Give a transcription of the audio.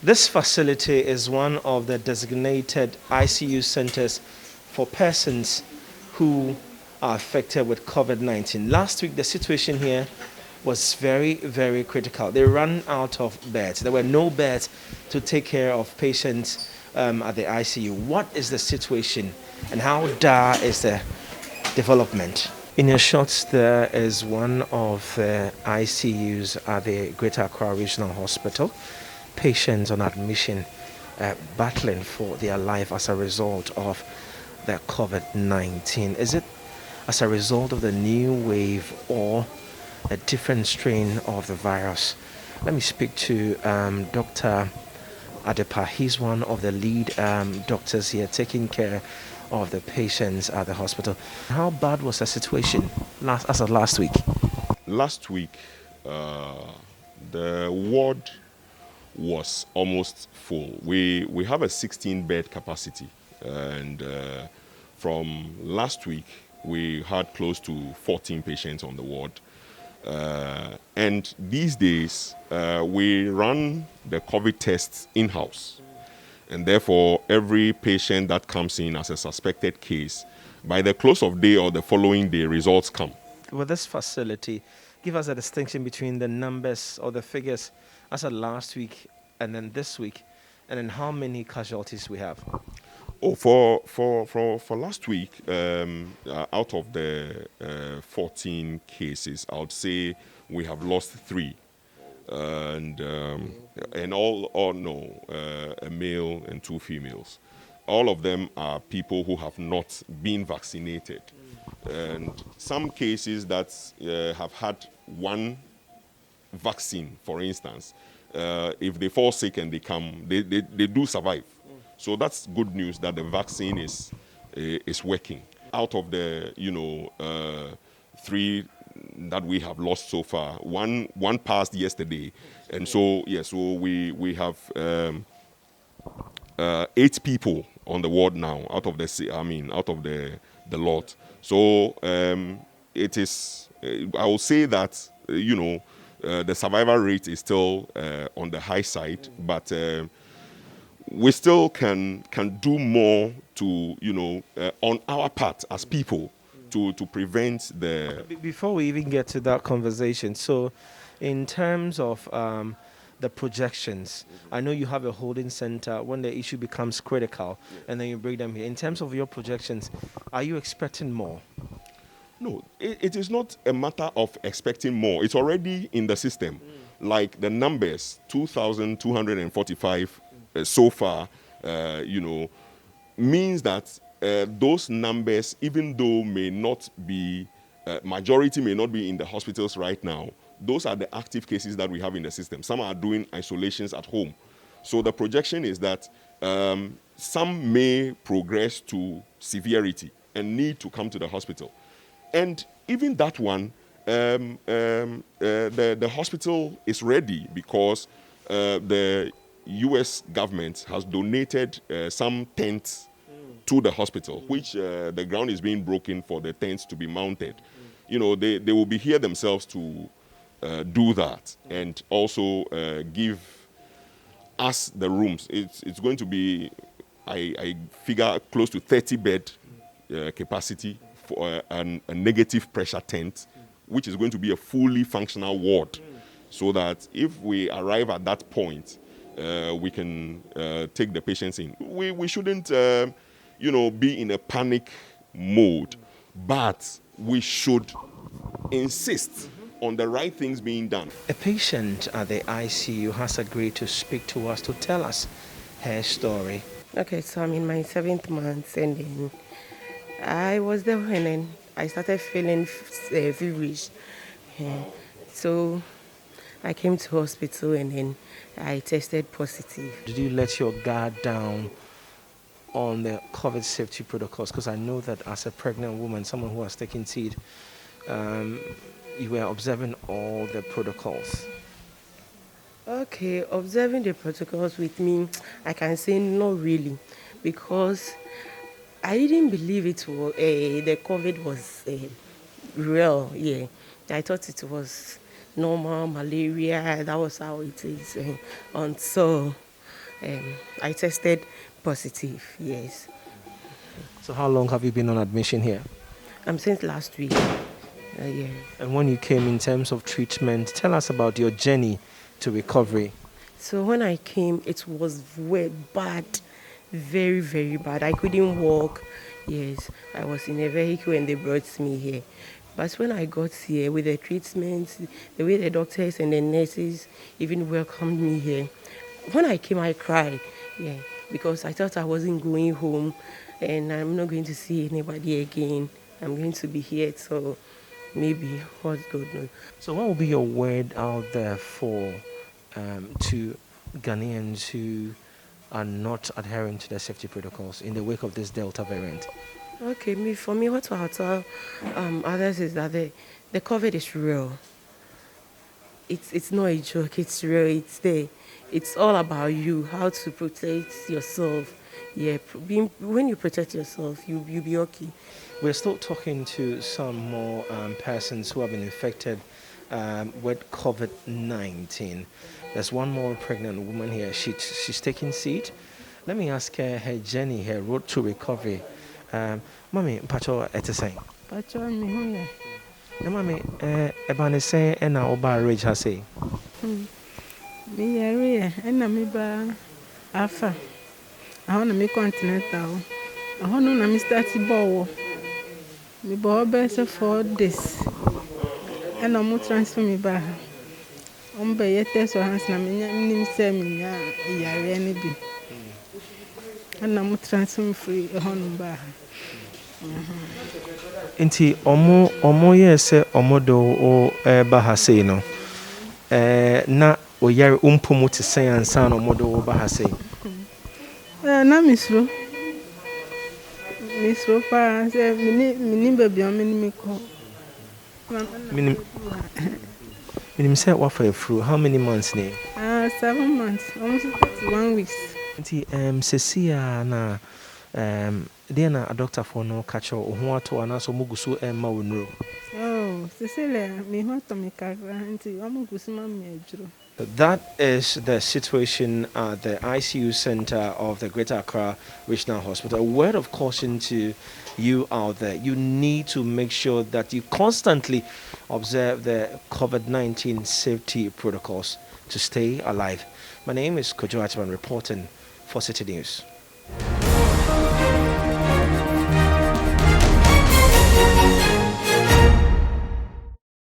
This facility is one of the designated ICU centers for persons who are affected with COVID-19. Last week, the situation here was very, very critical. They ran out of beds. There were no beds to take care of patients at the ICU. What is the situation and how dire is the development? In your shots, there is one of the ICUs at the Greater Accra Regional Hospital. Patients on admission battling for their life as a result of the COVID-19. Is it as a result of the new wave or a different strain of the virus? Let me speak to Dr. Adepa. He's one of the lead doctors here taking care of the patients at the hospital. How bad was the situation as of last week? Last week, the ward was almost full. We have a 16-bed capacity, and from last week, we had close to 14 patients on the ward. And these days, we run the COVID tests in-house. And therefore, every patient that comes in as a suspected case, by the close of day or the following day, results come. With this facility, give us a distinction between the numbers or the figures as of last week and then this week, and then how many casualties we have. Oh, for last week, out of the 14 cases, I would say we have lost 3. And a male and 2 females. All of them are people who have not been vaccinated. And some cases that have had one vaccine, for instance, if they fall sick and they come, they do survive. So that's good news that the vaccine is working. Out of the 3 that we have lost so far, one passed yesterday, and so we have 8 people on the ward now out of the lot. So it is. I will say that the survival rate is still on the high side, but we still can do more to on our part as people to prevent the. Before we even get to that conversation, so in terms of the projections, I know you have a holding center when the issue becomes critical, and then you bring them here. In terms of your projections, are you expecting more? No, it is not a matter of expecting more. It's already in the system. Like the numbers, 2,245 so far, means that those numbers, even though may not be, majority may not be in the hospitals right now, those are the active cases that we have in the system. Some are doing isolations at home. So the projection is that some may progress to severity and need to come to the hospital. And even that one, the hospital is ready because the U.S. government has donated some tents to the hospital, which the ground is being broken for the tents to be mounted. They will be here themselves to do that and also give us the rooms. It's going to be, I figure, close to 30-bed capacity for a negative pressure tent, which is going to be a fully functional ward, so that if we arrive at that point, we can take the patients in. We shouldn't, be in a panic mode, but we should insist on the right things being done. A patient at the ICU has agreed to speak to us to tell us her story. Okay, so I'm in my 7th month, and then I was there when then I started feeling feverish. So I came to hospital and then I tested positive. Did you let your guard down on the COVID safety protocols? Because I know that as a pregnant woman, someone who has taken seed, you were observing all the protocols. Okay, observing the protocols with me, I can say not really, because I didn't believe it was the COVID was real. Yeah, I thought it was normal malaria. That was how it is until I tested positive, yes. So how long have you been on admission here? Since last week. Yeah. And when you came in terms of treatment, tell us about your journey to recovery. So when I came, it was very bad, very, very bad. I couldn't walk. Yes, I was in a vehicle and they brought me here. But when I got here with the treatment, the way the doctors and the nurses even welcomed me here, when I came, I cried. Yeah, because I thought I wasn't going home and I'm not going to see anybody again. I'm going to be here, so maybe what God knows. So what will be your word out there for to Ghanaians who are not adhering to the safety protocols in the wake of this Delta variant? Okay, for me, what I'll tell others is that the COVID is real. It's not a joke. It's real. It's there. It's all about you, how to protect yourself. Yeah, when you protect yourself, you'll be okay. We're still talking to some more persons who have been infected with COVID-19. There's one more pregnant woman here. She's taking seat. Let me ask her journey, her road to recovery. Mommy, Pacho eteseng. Pacho mi hune. Na mommy, ebane say na oba rage ha say. Mi yare na mi ba afa. Aho na mi continental. Aho no na mi start bowo. Mi bo be se 4 days. Na mo transfer mi ba. Be ye test hands na mi nim say mi nya yare ni bi. Na mo transfer mi free aho no ba. Inti omo ye se omo do o ba ha sei no na oyare umpomu te sen ansa na omo do ba ha sei na misro pa se mini baby o mini ko minim say what for through how many months ne 7 months almost 1 week. Inti sesia na Diana a doctor for no catch or who to an so mugusu and maunro. Oh, Cecilia, me want to make a That is the situation at the ICU center of the Greater Accra Regional Hospital. A word of caution to you out there. You need to make sure that you constantly observe the COVID-19 safety protocols to stay alive. My name is Kojo Atman reporting for Citi News.